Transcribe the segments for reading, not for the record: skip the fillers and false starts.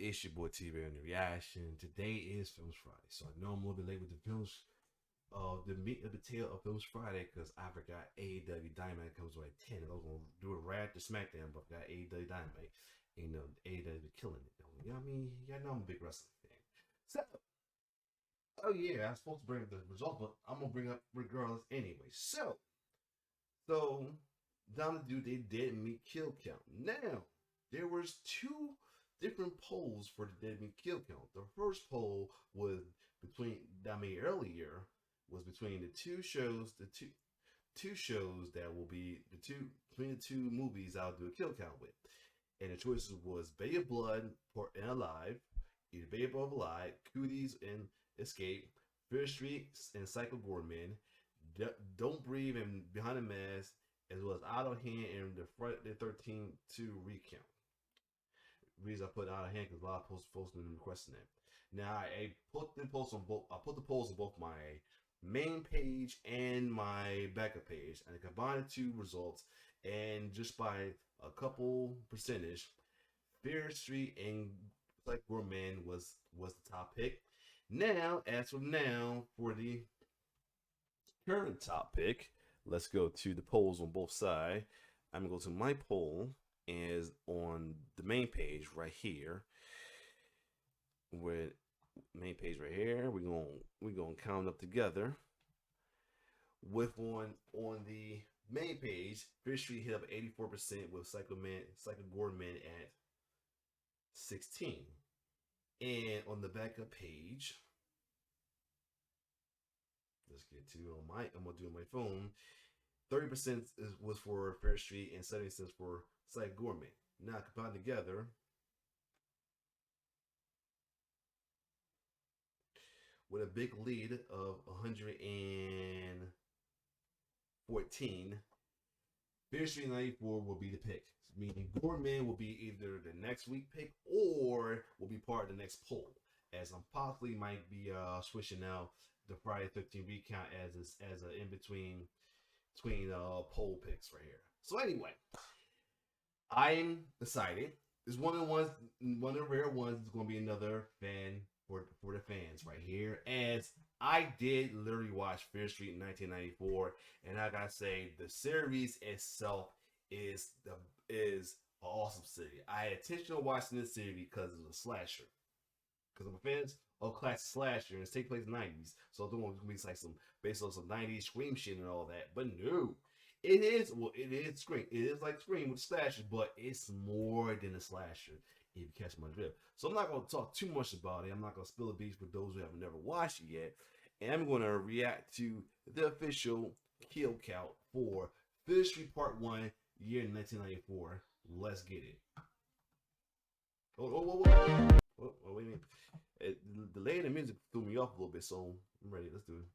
It's your boy T-Bear and the reaction. Today is Films Friday, so I know I'm a little bit late with the films, the meat of the tail of Films Friday, because I forgot AEW Dynamite comes away at 10. I was gonna do it right after SmackDown, but I got AEW Dynamite. And, you know, AEW killing it. You know what I mean? Y'all know I'm a big wrestling fan. So, oh yeah, I was supposed to bring up the results, but I'm gonna bring up regardless anyway. So down the dude, they did meet kill count. Now there was two different polls for the dead meat kill count. The first poll was between earlier was between the two shows, two shows that will be between the two movies I'll do a kill count with. And the choices was Bay of Blood and Alive, either Bay of Blood Alive, Cooties and Escape, Fear Street and Psycho Gorman, Don't Breathe and Behind the Mask, as well as Out of Hand and the Friday the 13th to recount. The reason I put Out of Hand because a lot of folks been requesting that. Now I put the polls on both. I put the polls on both my main page and my backup page, and I combined the two results, and just by a couple percentage, Fear Street and Psycho Gorman was the top pick. Now, as of now, for the current top pick, let's go to the polls on both sides. I'm gonna go to my poll is on the main page right here. With main page right here, we're gonna count up together. With on the main page, Fear Street hit up 84% with Psycho Gorman at 16. And on the backup page, let's get to I'm gonna do it on my phone. 30% was for Fair Street and 70% for Psycho Gorman. Now combined together, with a big lead of 114, Fear Street 94 will be the pick. Meaning Gorman will be either the next week pick or will be part of the next poll. As I'm possibly might be switching out the Friday 13 recount as a in between poll picks right here. So anyway, I'm excited. It's one of the rare ones. It's going to be another fan for the fans right here. As I did literally watch Fear Street in 1994, and I gotta say the series itself is an awesome series. I had intentionally watching this series because it's a slasher. Because I'm a fan of classic slasher, and it's take place in the 90s. So I thought it was gonna be like some based on some 90s Scream shit and all that. But no. It is Scream. It is like Scream with slasher, but it's more than a slasher, if you catch my drift. So I'm not gonna talk too much about it. I'm not gonna spill the beans for those who have never watched it yet. And I'm gonna react to the official kill count for Fear Street Part 1, year 1994. Let's get it. Oh, wait a minute. The delay in the music threw me off a little bit, so I'm ready. Let's do it.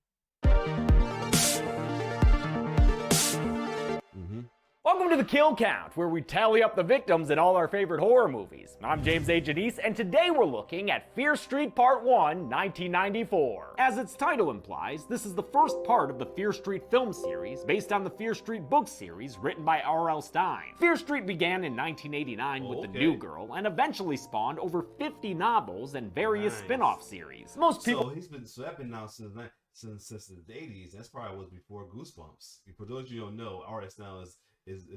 Welcome to the Kill Count, where we tally up the victims in all our favorite horror movies. I'm James A. Janice, and today we're looking at Fear Street Part 1, 1994. As its title implies, this is the first part of the Fear Street film series, based on the Fear Street book series written by R.L. Stine. Fear Street began in 1989 with The New Girl, and eventually spawned over 50 novels and various spin-off series. Most people... So that's been now since the 80s. That's probably was before Goosebumps. For those of you who don't know, R.L. Stine is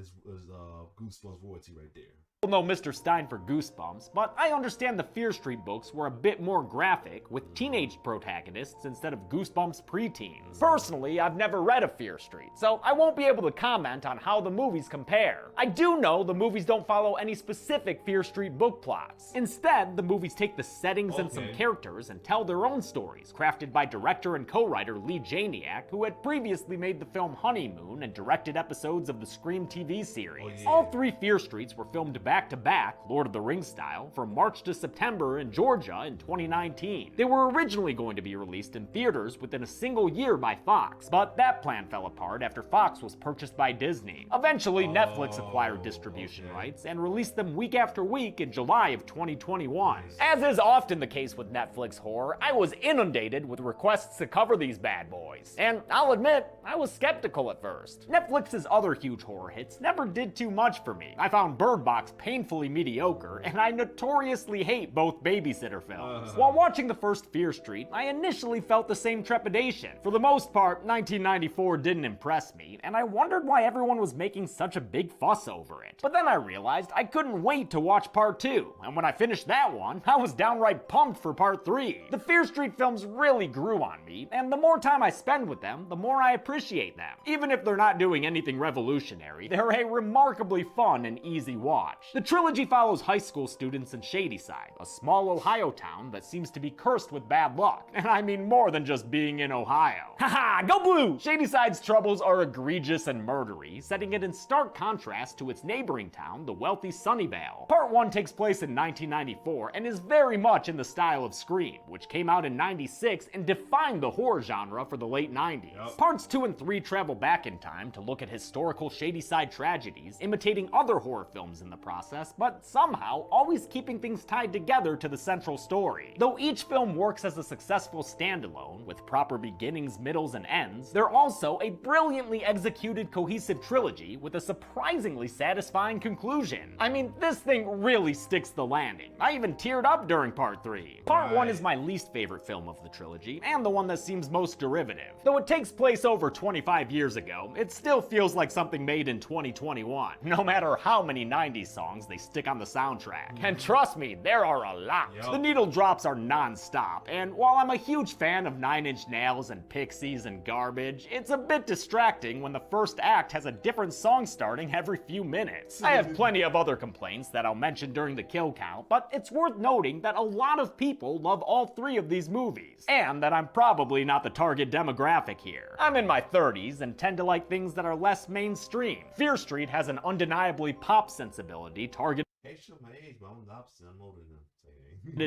Goosebumps royalty right there. Know Mr. Stein for Goosebumps, but I understand the Fear Street books were a bit more graphic, with teenage protagonists instead of Goosebumps preteens. Personally, I've never read a Fear Street, so I won't be able to comment on how the movies compare. I do know the movies don't follow any specific Fear Street book plots. Instead, the movies take the settings and some characters and tell their own stories, crafted by director and co-writer Lee Janiak, who had previously made the film Honeymoon and directed episodes of the Scream TV series. All three Fear Streets were filmed back-to-back, Lord of the Rings style, from March to September in Georgia in 2019. They were originally going to be released in theaters within a single year by Fox, but that plan fell apart after Fox was purchased by Disney. Eventually, Netflix acquired distribution rights and released them week after week in July of 2021. As is often the case with Netflix horror, I was inundated with requests to cover these bad boys. And I'll admit, I was skeptical at first. Netflix's other huge horror hits never did too much for me. I found Bird Box painfully mediocre, and I notoriously hate both babysitter films. While watching the first Fear Street, I initially felt the same trepidation. For the most part, 1994 didn't impress me, and I wondered why everyone was making such a big fuss over it. But then I realized I couldn't wait to watch part 2, and when I finished that one, I was downright pumped for part 3. The Fear Street films really grew on me, and the more time I spend with them, the more I appreciate them. Even if they're not doing anything revolutionary, they're a remarkably fun and easy watch. The trilogy follows high school students in Shadyside, a small Ohio town that seems to be cursed with bad luck. And I mean more than just being in Ohio. Haha, go blue! Shadyside's troubles are egregious and murdery, setting it in stark contrast to its neighboring town, the wealthy Sunnyvale. Part 1 takes place in 1994 and is very much in the style of Scream, which came out in 96 and defined the horror genre for the late 90s. Yep. Parts 2 and 3 travel back in time to look at historical Shadyside tragedies, imitating other horror films in the process, but somehow always keeping things tied together to the central story. Though each film works as a successful standalone, with proper beginnings, middles, and ends, they're also a brilliantly executed cohesive trilogy with a surprisingly satisfying conclusion. I mean, this thing really sticks the landing. I even teared up during part 3. Part 1 is my least favorite film of the trilogy, and the one that seems most derivative. Though it takes place over 25 years ago, it still feels like something made in 2021, no matter how many 90s songs they stick on the soundtrack. And trust me, there are a lot. The needle drops are non-stop, and while I'm a huge fan of Nine Inch Nails and Pixies and garbage, it's a bit distracting when the first act has a different song starting every few minutes. I have plenty of other complaints that I'll mention during the kill count, but it's worth noting that a lot of people love all 3 of these movies, and that I'm probably not the target demographic here. I'm in my 30s and tend to like things that are less mainstream. Fear Street has an undeniably pop sensibility targeted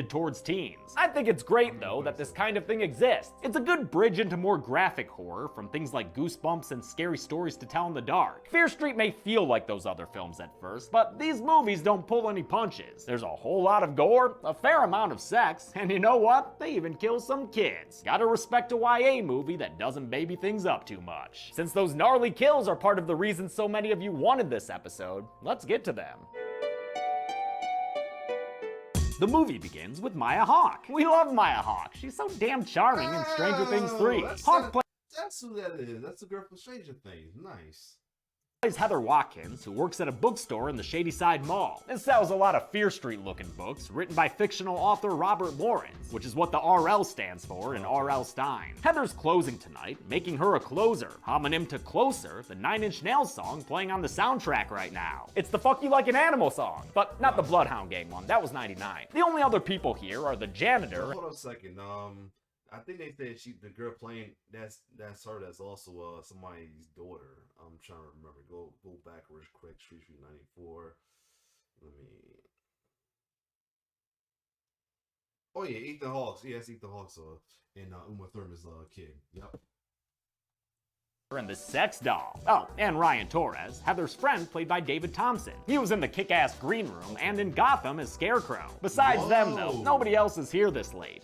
towards teens. I think it's great though that this kind of thing exists. It's a good bridge into more graphic horror from things like Goosebumps and Scary Stories to Tell in the Dark. Fear Street may feel like those other films at first, but these movies don't pull any punches. There's a whole lot of gore, a fair amount of sex, and you know what? They even kill some kids. Gotta respect a YA movie that doesn't baby things up too much. Since those gnarly kills are part of the reason so many of you wanted this episode, let's get to them. The movie begins with Maya Hawke. We love Maya Hawke. She's so damn charming in Stranger Things 3. Hawke that's who that is. That's the girl from Stranger Things. Nice. Plays Heather Watkins, who works at a bookstore in the Shadyside Mall. It sells a lot of Fear Street-looking books written by fictional author Robert Lawrence, which is what the RL stands for in R.L. Stein. Heather's closing tonight, making her a closer, homonym to Closer, the Nine Inch Nails song playing on the soundtrack right now. It's the Fuck You Like an Animal song, but not the Bloodhound Gang one. That was 99. The only other people here are the janitor. Hold on a second. I think they said the girl playing that's her. That's also somebody's daughter. I'm trying to remember. Go backwards quick. Street 94. Let me. Oh yeah, Ethan Hawke. Yeah, it's Ethan Hawke. And Uma Thurman's kid. Yep. And the sex doll. Oh, and Ryan Torres, Heather's friend played by David Thompson. He was in the Kick-Ass Green Room and in Gotham as Scarecrow. Besides them though, nobody else is here this late.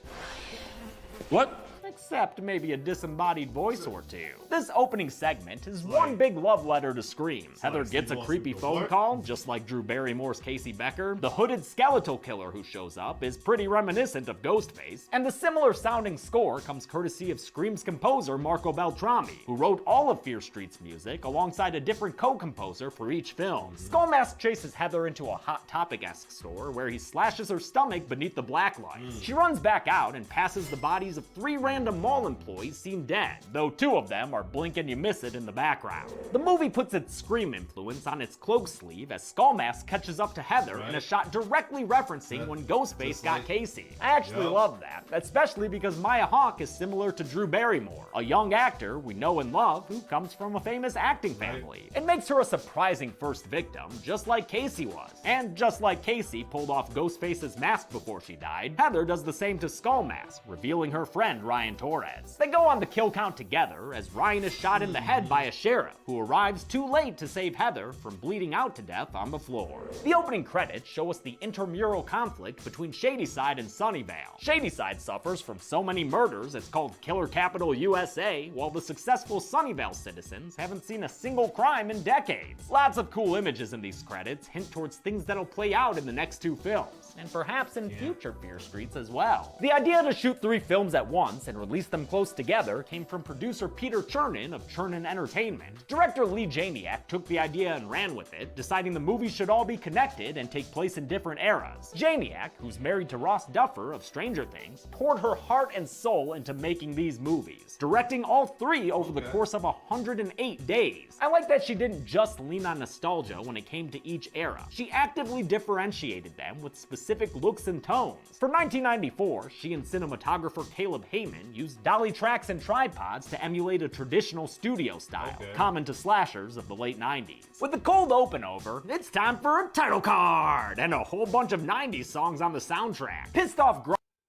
What? Except maybe a disembodied voice or two. This opening segment is one big love letter to Scream. Heather gets a creepy phone call, just like Drew Barrymore's Casey Becker. The hooded skeletal killer who shows up is pretty reminiscent of Ghostface, and the similar sounding score comes courtesy of Scream's composer Marco Beltrami, who wrote all of Fear Street's music alongside a different co-composer for each film. Skullmask chases Heather into a Hot Topic-esque store where he slashes her stomach beneath the black lights. She runs back out and passes the bodies of 3 random mall employees seen dead, though 2 of them are blink and you miss it in the background. The movie puts its Scream influence on its cloak sleeve as Skullmask catches up to Heather in a shot directly referencing when Ghostface got Casey. I actually love that, especially because Maya Hawke is similar to Drew Barrymore, a young actor we know and love who comes from a famous acting family. It makes her a surprising first victim, just like Casey was. And just like Casey pulled off Ghostface's mask before she died, Heather does the same to Skullmask, revealing her friend Ryan Torres. They go on the kill count together as Ryan is shot in the head by a sheriff, who arrives too late to save Heather from bleeding out to death on the floor. The opening credits show us the intramural conflict between Shadyside and Sunnyvale. Shadyside suffers from so many murders it's called Killer Capital USA, while the successful Sunnyvale citizens haven't seen a single crime in decades. Lots of cool images in these credits hint towards things that'll play out in the next two films, and perhaps in future Fear Streets as well. The idea to shoot 3 films at once and release them close together came from producer Peter Chernin of Chernin Entertainment. Director Lee Janiak took the idea and ran with it, deciding the movies should all be connected and take place in different eras. Janiak, who's married to Ross Duffer of Stranger Things, poured her heart and soul into making these movies, directing all 3 over the course of 108 days. I like that she didn't just lean on nostalgia when it came to each era. She actively differentiated them with specific looks and tones. For 1994, she and cinematographer Caleb Heyman used dolly tracks and tripods to emulate a traditional studio style, common to slashers of the late 90s. With the cold open over, it's time for a title card and a whole bunch of 90s songs on the soundtrack. Pissed Off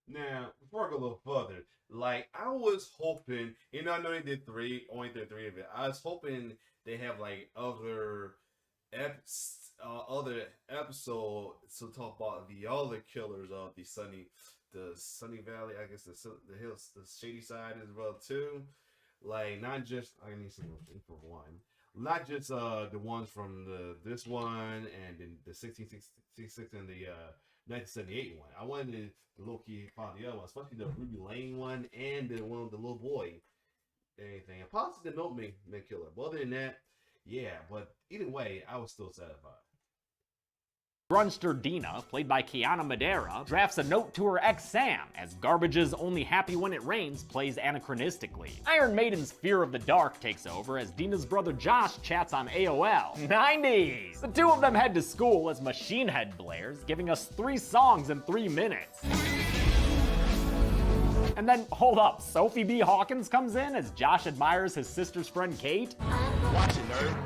Now, before I go a little further, like, I was hoping, you know, I know they did only did 3 of it. I was hoping they have, like, other episodes to talk about the other killers of the Sunny Valley, I guess the hills, the Shady Side as well, too. Like, not just, I need some for one. Not just the ones from this one and then the 1666 and the 1978 one. I wanted the low-key part of the other one, especially the Ruby Lane one and the one with the little boy. Anything. And possibly the Milkman Killer. But other than that, yeah. But either way, I was still satisfied. Grunster Dina, played by Kiana Madeira, drafts a note to her ex Sam, as Garbage's Only Happy When It Rains plays anachronistically. Iron Maiden's Fear of the Dark takes over as Dina's brother Josh chats on AOL. 90s! The two of them head to school as Machine Head blares, giving us 3 songs in 3 minutes. And then, hold up, Sophie B. Hawkins comes in as Josh admires his sister's friend Kate? Watch it, nerd.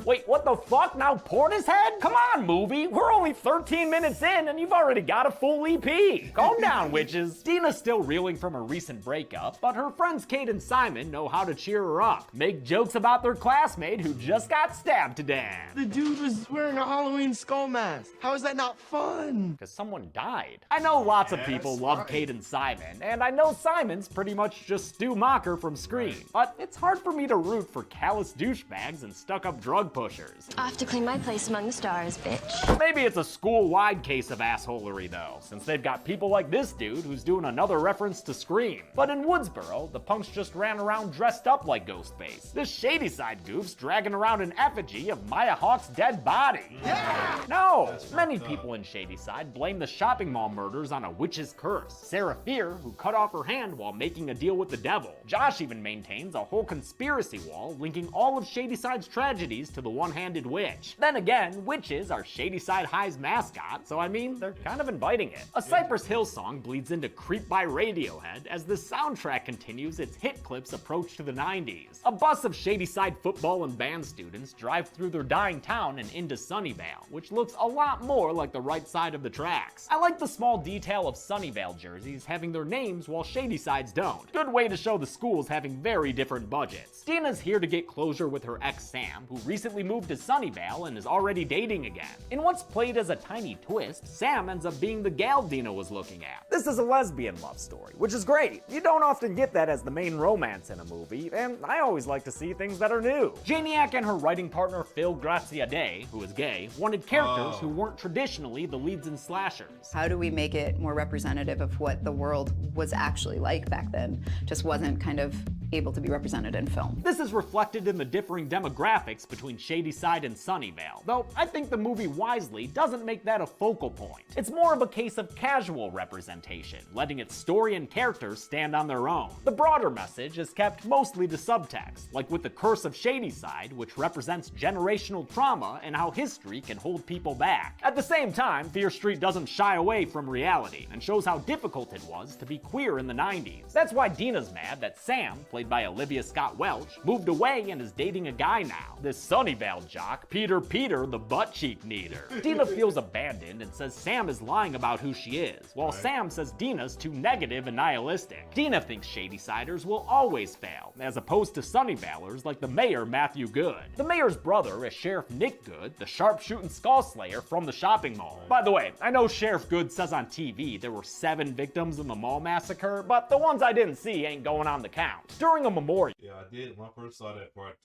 Wait, what the fuck? Now Portishead? Come on, movie. We're only 13 minutes in and you've already got a full EP. Calm down, witches. Dina's still reeling from a recent breakup, but her friends Kate and Simon know how to cheer her up. Make jokes about their classmate who just got stabbed to death. The dude was wearing a Halloween skull mask. How is that not fun? Because someone died. I know lots of people love Kate and Simon, and I know Simon's pretty much just Stu Macher from Scream, but it's hard for me to root for callous douchebags and stuck-up drug pushers. I have to claim my place among the stars, bitch. Maybe it's a school-wide case of assholery, though, since they've got people like this dude who's doing another reference to Scream. But in Woodsboro, the punks just ran around dressed up like Ghostface. This Shadyside goof's dragging around an effigy of Maya Hawke's dead body. Yeah! No! Many people in Shadyside blame the shopping mall murders on a witch's curse. Sarah Fear, who cut off her hand while making a deal with the devil. Josh even maintains a whole conspiracy wall linking all of Shadyside's tragedies to the one-handed witch. Then again, witches are Shadyside High's mascot, so I mean, they're kind of inviting it. A Cypress Hill song bleeds into Creep by Radiohead as the soundtrack continues its hit clip's approach to the 90s. A bus of Shadyside football and band students drive through their dying town and into Sunnyvale, which looks a lot more like the right side of the tracks. I like the small detail of Sunnyvale jerseys having their names while Shadyside's don't. Good way to show the schools having very different budgets. Dina's here to get closure with her ex Sam, who recently moved to Sunnyvale and is already dating again. In what's played as a tiny twist, Sam ends up being the gal Dina was looking at. This is a lesbian love story, which is great. You don't often get that as the main romance in a movie, and I always like to see things that are new. Janiak and her writing partner Phil Graziadei, who is gay, wanted characters who weren't traditionally the leads in slashers. How do we make it more representative of what the world was actually like back then? Just wasn't kind of able to be represented in film. This is reflected in the differing demographics between Shadyside and Sunnyvale, though I think the movie wisely doesn't make that a focal point. It's more of a case of casual representation, letting its story and characters stand on their own. The broader message is kept mostly to subtext, like with the Curse of Shadyside, which represents generational trauma and how history can hold people back. At the same time, Fear Street doesn't shy away from reality and shows how difficult it was to be queer in the 90s. That's why Dina's mad that Sam, played by Olivia Scott Welch, moved away and is dating a guy now. This Sunnyvale jock, Peter the butt cheek needer. Dina feels abandoned and says Sam is lying about who she is, while Sam says Dina's too negative and nihilistic. Dina thinks Shadysiders will always fail, as opposed to Sunnyvalers like the mayor Matthew Good. The mayor's brother is Sheriff Nick Good, the sharpshooting skull slayer from the shopping mall. By the way, I know Sheriff Good says on TV there were 7 victims in the mall massacre, but the ones I didn't see ain't going on the count. During a memorial. Yeah, I did. When I first saw that part,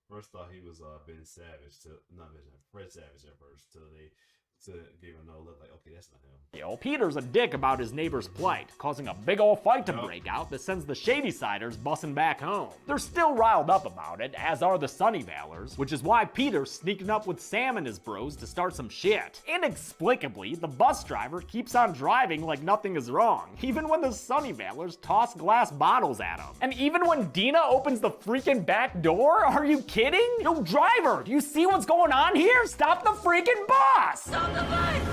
first thought he was Ben Savage, Fred Savage at first, till they gave him no look like, okay, that's not him. Peter's a dick about his neighbor's plight, causing a big ol' fight to break out that sends the Shadysiders bussing back home. They're still riled up about it, as are the Sunnyvalers, which is why Peter's sneaking up with Sam and his bros to start some shit. Inexplicably, the bus driver keeps on driving like nothing is wrong, even when the Sunnyvalers toss glass bottles at him. And even when Dina opens the freaking back door? Are you kidding? Yo, driver, do you see what's going on here? Stop the freaking bus!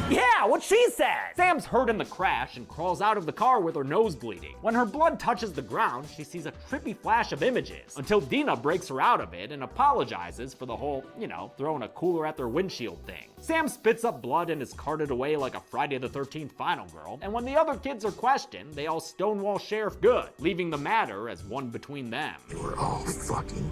Yeah, what she said! Sam's hurt in the crash and crawls out of the car with her nose bleeding. When her blood touches the ground, she sees a trippy flash of images, until Dina breaks her out of it and apologizes for the whole, throwing a cooler at their windshield thing. Sam spits up blood and is carted away like a Friday the 13th final girl, and when the other kids are questioned, they all stonewall Sheriff Good, leaving the matter as one between them. We're all fucking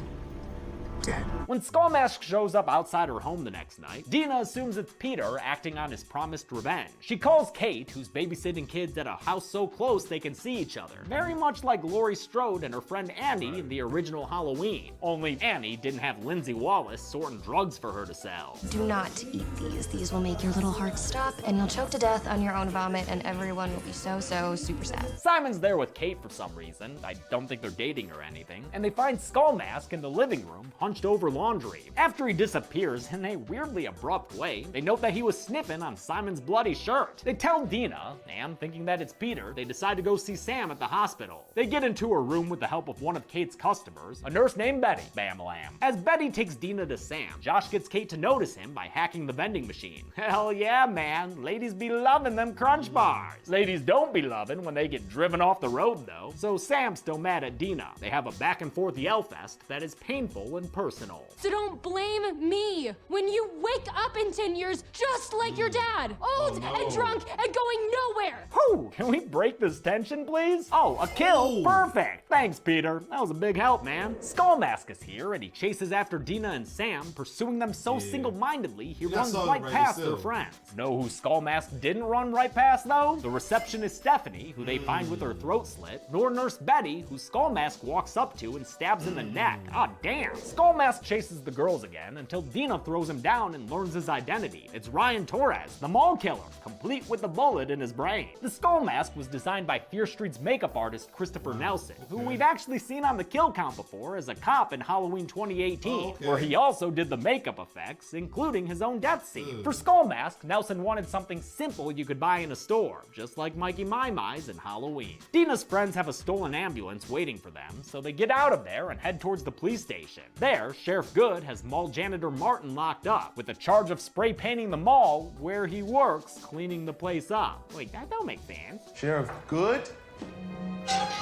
dead. When Skullmask shows up outside her home the next night, Dina assumes it's Peter acting on his promised revenge. She calls Kate, who's babysitting kids at a house so close they can see each other, very much like Laurie Strode and her friend Annie in the original Halloween. Only Annie didn't have Lindsay Wallace sorting drugs for her to sell. Do not eat these. These will make your little heart stop, and you'll choke to death on your own vomit, and everyone will be so super sad. Simon's there with Kate for some reason. I don't think they're dating or anything. And they find Skullmask in the living room, hunched over laundry. After he disappears in a weirdly abrupt way, they note that he was sniffing on Simon's bloody shirt. They tell Dina, and thinking that it's Peter, they decide to go see Sam at the hospital. They get into her room with the help of one of Kate's customers, a nurse named Betty. Bam-lam. As Betty takes Dina to Sam, Josh gets Kate to notice him by hacking the vending machine. Hell yeah, man. Ladies be loving them crunch bars. Ladies don't be loving when they get driven off the road, though. So Sam's still mad at Dina. They have a back and forth yell fest that is painful and personal. So don't blame me when you wake up in 10 years just like your dad, old and drunk and going nowhere. Whew, can we break this tension, please? Oh, a kill? Perfect. Thanks, Peter. That was a big help, man. Skullmask is here, and he chases after Dina and Sam, pursuing them so single-mindedly he runs right past their friends. Know who Skullmask didn't run right past, though? The receptionist Stephanie, who they find with her throat slit, nor Nurse Betty, who Skullmask walks up to and stabs in the neck. Ah, damn. Skullmask chases the girls again until Dina throws him down and learns his identity. It's Ryan Torres, the mall killer, complete with the bullet in his brain. The skull mask was designed by Fear Street's makeup artist Christopher Nelson, who we've actually seen on the kill count before as a cop in Halloween 2018, where he also did the makeup effects, including his own death scene. For Skull Mask, Nelson wanted something simple you could buy in a store, just like Mikey My Mai's in Halloween. Dina's friends have a stolen ambulance waiting for them, so they get out of there and head towards the police station. There, Sheriff Good has mall janitor Martin locked up, with a charge of spray painting the mall where he works, cleaning the place up. Wait, that don't make sense. Sheriff Good?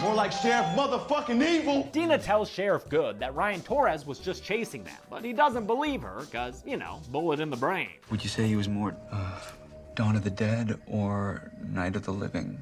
More like Sheriff motherfucking Evil. Dina tells Sheriff Good that Ryan Torres was just chasing them, but he doesn't believe her, cause, bullet in the brain. Would you say he was more, Dawn of the Dead or Night of the Living?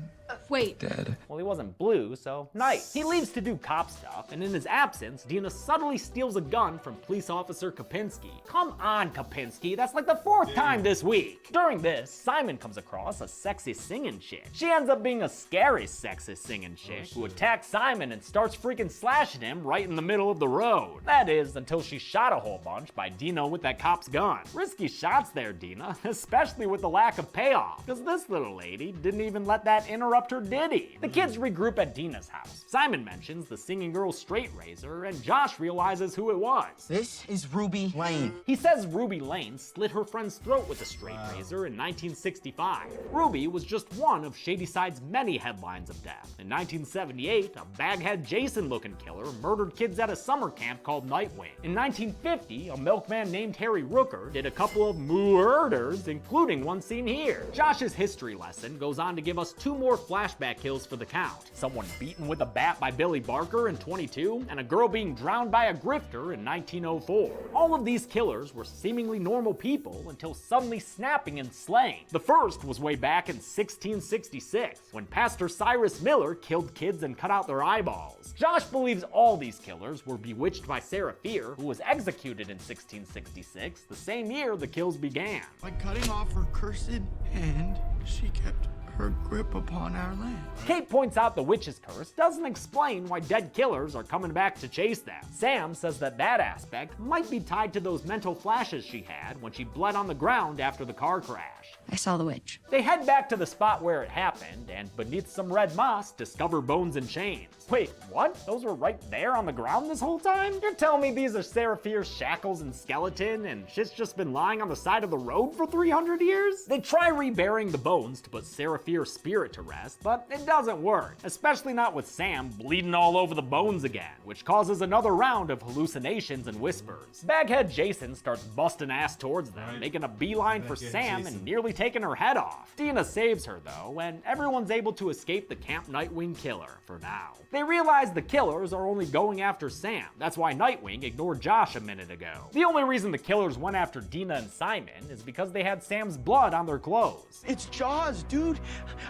Wait. Dead. Well, he wasn't blue, so nice. He leaves to do cop stuff, and in his absence, Dina subtly steals a gun from police officer Kopinski. Come on, Kopinski, that's like the 4th time this week. During this, Simon comes across a sexy singing chick. She ends up being a scary sexy singing chick who attacks Simon and starts freaking slashing him right in the middle of the road. That is, until she shot a whole bunch by Dina with that cop's gun. Risky shots there, Dina, especially with the lack of payoff, because this little lady didn't even let that interrupt her ditty. The kids regroup at Dina's house. Simon mentions the singing girl's straight razor, and Josh realizes who it was. This is Ruby Lane. He says Ruby Lane slit her friend's throat with a straight razor in 1965. Ruby was just one of Shadyside's many headlines of death. In 1978, a baghead Jason-looking killer murdered kids at a summer camp called Nightwing. In 1950, a milkman named Harry Rooker did a couple of murders, including one seen here. Josh's history lesson goes on to give us 2 more flashbacks flashback kills for the count. Someone beaten with a bat by Billy Barker in 22, and a girl being drowned by a grifter in 1904. All of these killers were seemingly normal people until suddenly snapping and slaying. The first was way back in 1666, when Pastor Cyrus Miller killed kids and cut out their eyeballs. Josh believes all these killers were bewitched by Sarah Fear, who was executed in 1666, the same year the kills began. By cutting off her cursed hand, she kept her grip upon our land. Kate points out the witch's curse doesn't explain why dead killers are coming back to chase them. Sam says that aspect might be tied to those mental flashes she had when she bled on the ground after the car crash. I saw the witch. They head back to the spot where it happened, and beneath some red moss, discover bones and chains. Wait, what? Those were right there on the ground this whole time? You're telling me these are Sarah Fear's shackles and skeleton, and shit's just been lying on the side of the road for 300 years? They try reburying the bones to put Sarah Fear's spirit to rest, but it doesn't work, especially not with Sam bleeding all over the bones again, which causes another round of hallucinations and whispers. Baghead Jason starts busting ass towards them, making a beeline for Sam and nearly taking her head off. Dina saves her though, and everyone's able to escape the Camp Nightwing killer for now. They realize the killers are only going after Sam. That's why Nightwing ignored Josh a minute ago. The only reason the killers went after Dina and Simon is because they had Sam's blood on their clothes. It's Jaws, dude.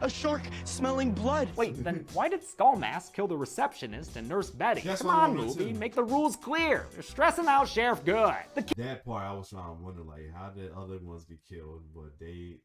A shark smelling blood. Wait, then why did Skullmask kill the receptionist and Nurse Betty? That's Come what I on, wanted movie, too. make the rules clear. They're stressing out Sheriff Good. That part I was trying to wonder, like, how did other ones get killed, but they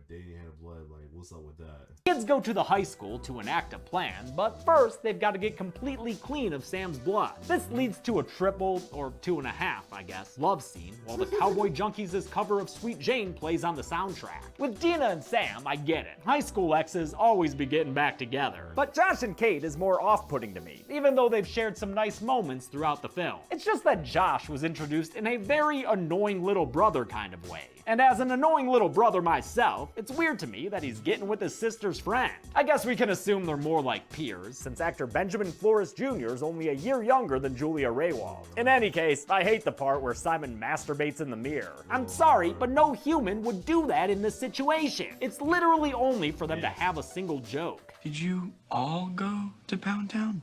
didn't have blood? Like, what's up with that? Kids go to the high school to enact a plan, but first they've got to get completely clean of Sam's blood. This leads to a triple, or 2.5, I guess, love scene, while the Cowboy Junkies' cover of Sweet Jane plays on the soundtrack. With Dina and Sam, I get it. High school exes always be getting back together. But Josh and Kate is more off-putting to me, even though they've shared some nice moments throughout the film. It's just that Josh was introduced in a very annoying little brother kind of way. And as an annoying little brother myself, it's weird to me that he's getting with his sister's friend. I guess we can assume they're more like peers, since actor Benjamin Flores Jr. is only a year younger than Julia Raywald. In any case, I hate the part where Simon masturbates in the mirror. I'm sorry, but no human would do that in this situation. It's literally only for them to have a single joke. Did you all go to Pound Town?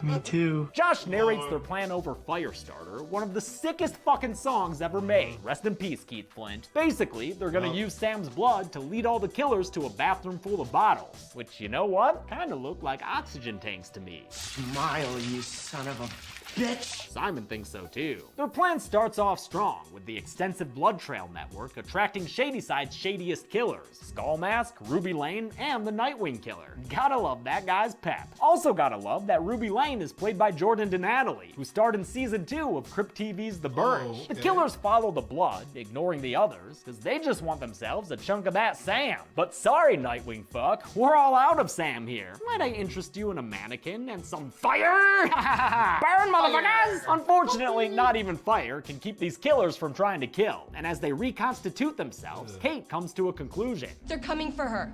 Me too. Josh narrates their plan over Firestarter, one of the sickest fucking songs ever made. Rest in peace, Keith Flint. Basically, they're gonna use Sam's blood to lead all the killers to a bathroom full of bottles, which, you know what? Kinda look like oxygen tanks to me. Smile, you son of a bitch. Simon thinks so too. Their plan starts off strong, with the extensive blood trail network attracting Shadyside's shadiest killers, Skullmask, Ruby Lane, and the Nightwing Killer. Gotta love that guy's pep. Also gotta love that Ruby Lane is played by Jordan Donatelli, who starred in season 2 of Crypt TV's The Burge. The killers follow the blood, ignoring the others, because they just want themselves a chunk of that Sam. But sorry, Nightwing fuck, we're all out of Sam here. Might I interest you in a mannequin and some fire? Burn, motherfuckers! Unfortunately, not even fire can keep these killers from trying to kill, and as they reconstitute themselves, Kate comes to a conclusion. They're coming for her.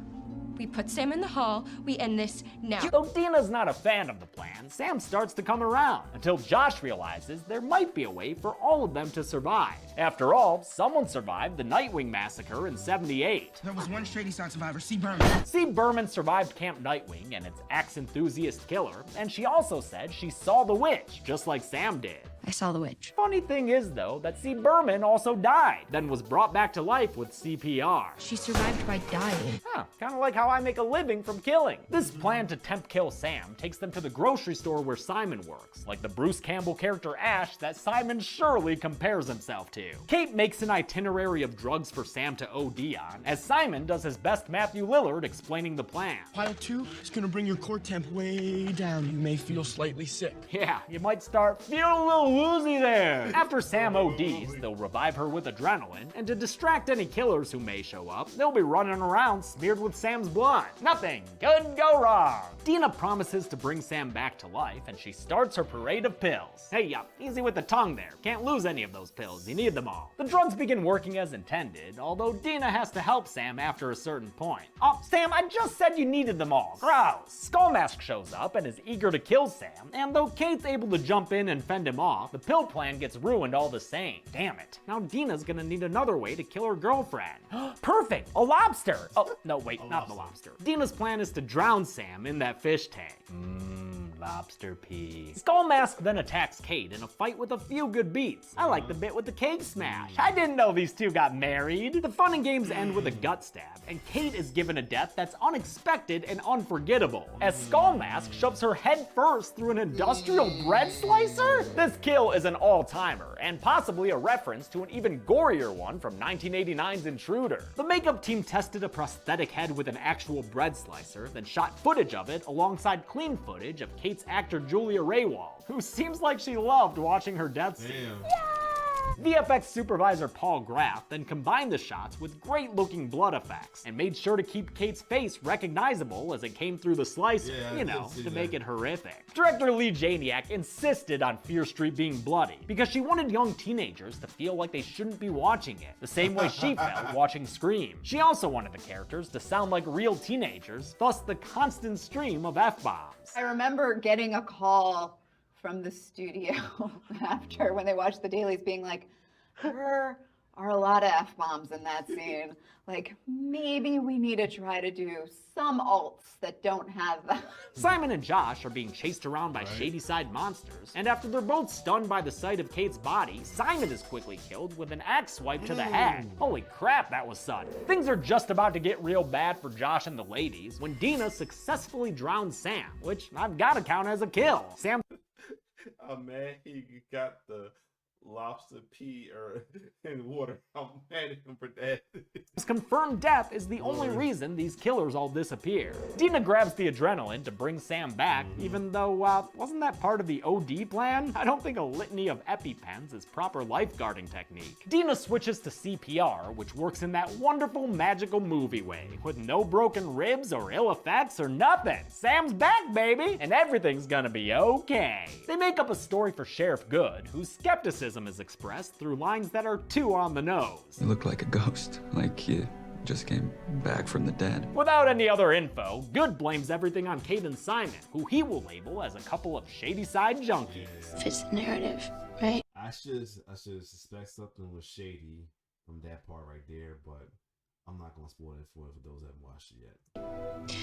We put Sam in the hall, we end this now. Though Dina's not a fan of the plan, Sam starts to come around, until Josh realizes there might be a way for all of them to survive. After all, someone survived the Nightwing massacre in 78. There was one Shady Sock survivor, C. Berman. C. Berman survived Camp Nightwing and its axe enthusiast killer, and she also said she saw the witch, just like Sam did. I saw the witch. Funny thing is, though, that C. Berman also died, then was brought back to life with CPR. She survived by dying. Kinda like how I make a living from killing. This plan to tempt kill Sam takes them to the grocery store where Simon works, like the Bruce Campbell character Ash that Simon surely compares himself to. Kate makes an itinerary of drugs for Sam to OD on, as Simon does his best Matthew Lillard explaining the plan. Pile 2 is gonna bring your core temp way down. You may feel slightly sick. Yeah, you might start feeling a little woozy there. After Sam ODs, they'll revive her with adrenaline, and to distract any killers who may show up, they'll be running around smeared with Sam's blood. Nothing could go wrong. Dina promises to bring Sam back to life, and she starts her parade of pills. Hey, easy with the tongue there. Can't lose any of those pills. You need them all. The drugs begin working as intended, although Dina has to help Sam after a certain point. Oh, Sam, I just said you needed them all. Gross. Skullmask shows up and is eager to kill Sam, and though Kate's able to jump in and fend him off, the pill plan gets ruined all the same. Damn it. Now Dina's gonna need another way to kill her girlfriend. Perfect! A lobster! Oh, no, wait, not the lobster. Dina's plan is to drown Sam in that fish tank. Lobster pee. Skullmask then attacks Kate in a fight with a few good beats. I like the bit with the cake smash. I didn't know these two got married. The fun and games end with a gut stab, and Kate is given a death that's unexpected and unforgettable, as Skullmask shoves her head first through an industrial bread slicer? This kill is an all-timer, and possibly a reference to an even gorier one from 1989's Intruder. The makeup team tested a prosthetic head with an actual bread slicer, then shot footage of it alongside clean footage of Kate's actor Julia Raywald, who seems like she loved watching her death scene. VFX supervisor Paul Graff then combined the shots with great-looking blood effects and made sure to keep Kate's face recognizable as it came through the slicer, to make it horrific. Director Lee Janiak insisted on Fear Street being bloody because she wanted young teenagers to feel like they shouldn't be watching it, the same way she felt watching Scream. She also wanted the characters to sound like real teenagers, thus the constant stream of F-bombs. I remember getting a call from the studio after when they watched the dailies being like, there are a lot of F-bombs in that scene. Like, maybe we need to try to do some alts that don't have them. Simon and Josh are being chased around by Shadyside monsters, and after they're both stunned by the sight of Kate's body, Simon is quickly killed with an axe swipe to the head. Holy crap, that was sudden. Things are just about to get real bad for Josh and the ladies when Dina successfully drowns Sam, which I've gotta count as a kill. Sam Oh man, he got the lobster pee in water. I'm mad at him for that. His confirmed death is the only reason these killers all disappear. Dina grabs the adrenaline to bring Sam back, even though, wasn't that part of the OD plan? I don't think a litany of EpiPens is proper lifeguarding technique. Dina switches to CPR, which works in that wonderful magical movie way, with no broken ribs or ill effects or nothing. Sam's back, baby, and everything's gonna be okay. They make up a story for Sheriff Good, whose skepticism is expressed through lines that are too on the nose. You look like a ghost, like you just came back from the dead. Without any other info, Good blames everything on Kate and Simon, who he will label as a couple of Shadyside junkies. Fits the narrative, right? I should suspect something was shady from that part right there, but I'm not gonna spoil it for those that haven't watched it yet.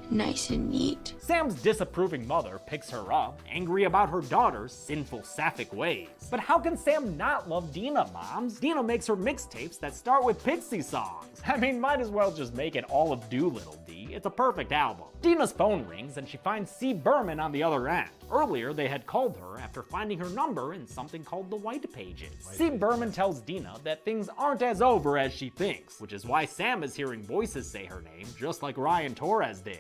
Nice and neat. Sam's disapproving mother picks her up, angry about her daughter's sinful sapphic ways. But how can Sam not love Dina, moms? Dina makes her mixtapes that start with Pixie songs. I mean, might as well just make it all of Doolittle, D. It's a perfect album. Dina's phone rings and she finds C. Berman on the other end. Earlier, they had called her after finding her number in something called the White Pages. C. Berman tells Dina that things aren't as over as she thinks, which is why Sam is hearing voices say her name, just like Ryan Torres did.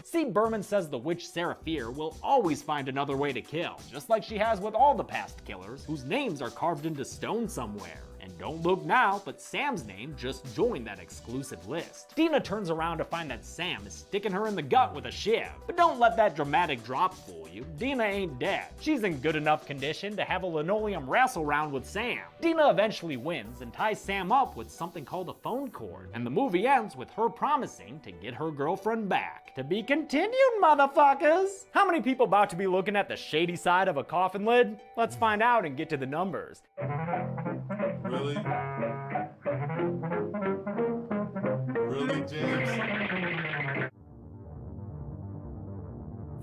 C. Berman says the witch Seraphir will always find another way to kill, just like she has with all the past killers, whose names are carved into stone somewhere. And don't look now, but Sam's name just joined that exclusive list. Dina turns around to find that Sam is sticking her in the gut with a shiv. But don't let that dramatic drop fool you. Dina ain't dead. She's in good enough condition to have a linoleum wrestle round with Sam. Dina eventually wins and ties Sam up with something called a phone cord. And the movie ends with her promising to get her girlfriend back. To be continued, motherfuckers! How many people about to be looking at the shady side of a coffin lid? Let's find out and get to the numbers. Really? Really, James?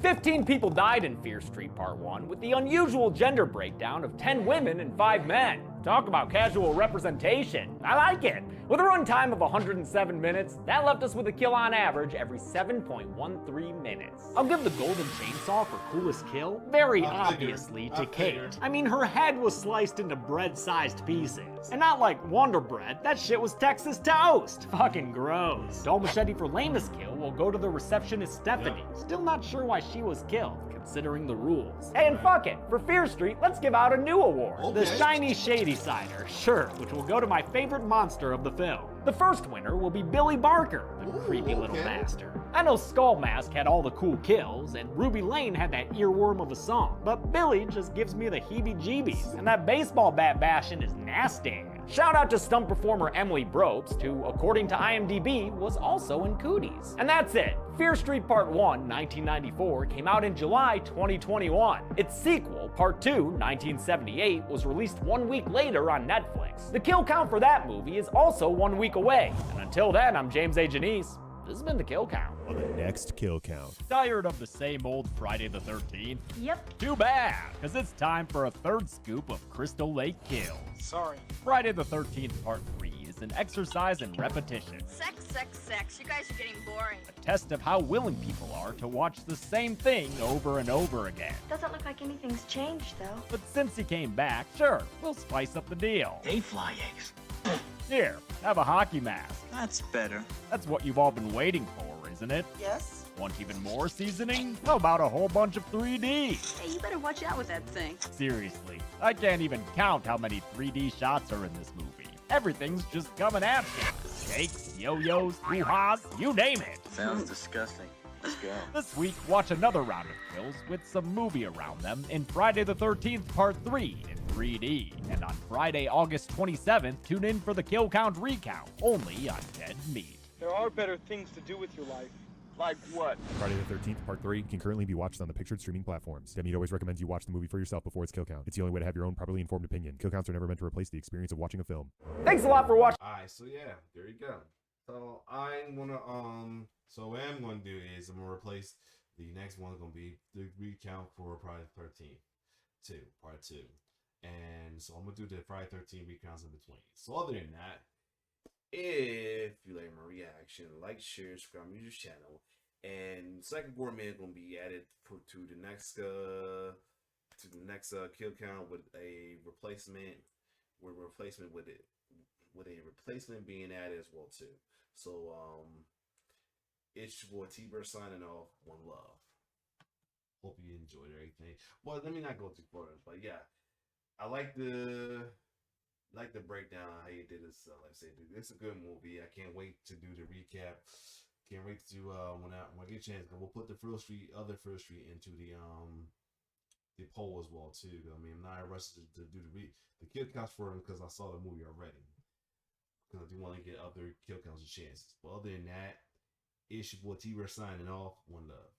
15 people died in Fear Street Part 1 with the unusual gender breakdown of 10 women and 5 men. Talk about casual representation. I like it. With a runtime of 107 minutes, that left us with a kill on average every 7.13 minutes. I'll give the Golden Chainsaw for coolest kill, very obviously, to Kate. I mean, her head was sliced into bread-sized pieces. And not like Wonder Bread, that shit was Texas toast. Fucking gross. Dull Machete for lamest kill will go to the receptionist Stephanie. Still not sure why she was killed, considering the rules. Hey, and fuck it, for Fear Street, let's give out a new award. The Shiny Shady Cider, sure, which will go to my favorite monster of the film. The first winner will be Billy Barker, the creepy little bastard. I know Skull Mask had all the cool kills, and Ruby Lane had that earworm of a song, but Billy just gives me the heebie-jeebies, and that baseball bat bashing is nasty. Shout out to stunt performer Emily Brobst, who, according to IMDb, was also in Cooties. And that's it. Fear Street Part 1, 1994, came out in July 2021. Its sequel, Part 2, 1978, was released 1 week later on Netflix. The kill count for that movie is also 1 week away. And until then, I'm James A. Janice. This has been the Kill Count. On the next Kill Count. Tired of the same old Friday the 13th? Yep. Too bad, because it's time for a third scoop of Crystal Lake kills. Sorry. Friday the 13th Part 3 is an exercise in repetition. Sex, sex, sex. You guys are getting boring. A test of how willing people are to watch the same thing over and over again. Doesn't look like anything's changed, though. But since he came back, sure, we'll spice up the deal. They fly eggs. Here, have a hockey mask. That's better. That's what you've all been waiting for, isn't it? Yes? Want even more seasoning? How about a whole bunch of 3D? Hey, you better watch out with that thing. Seriously, I can't even count how many 3D shots are in this movie. Everything's just coming at you. Cakes, yo-yos, hoo-has, you name it. Sounds disgusting. Let's go. This week, watch another round of kills with some movie around them in Friday the 13th Part 3 in 3D. And on Friday, August 27th, tune in for the Kill Count Recount, only on Dead Meat. There are better things to do with your life. Like what? Friday the 13th, Part 3 can currently be watched on the pictured streaming platforms. Dead Meat always recommends you watch the movie for yourself before its kill count. It's the only way to have your own properly informed opinion. Kill counts are never meant to replace the experience of watching a film. Thanks a lot for watching. Alright, so yeah, there you go. So I'm gonna so what I'm gonna do is I'm gonna replace the next one gonna be the recount for Friday the 13th, part 2. And so I'm gonna do the Friday 13 recounts in between. So other than that, if you like my reaction, like, share, subscribe to this channel. And second Gourmet is gonna be added to the next kill count with a replacement with a replacement being added as well too. So it's your boy T-Bird signing off. One love. Hope you enjoyed everything. Well, let me not go too far, but yeah, I like the breakdown how you did this. Like I said, it's a good movie. I can't wait to do the recap. Can't wait to when I get a chance. We'll put the other First Street into the poll as well too. I mean, I'm not rushed to do the kill counts for them because I saw the movie already. Because I do want to get other kill counts and chances. But other than that, it's your boy T-Bird signing off. One love.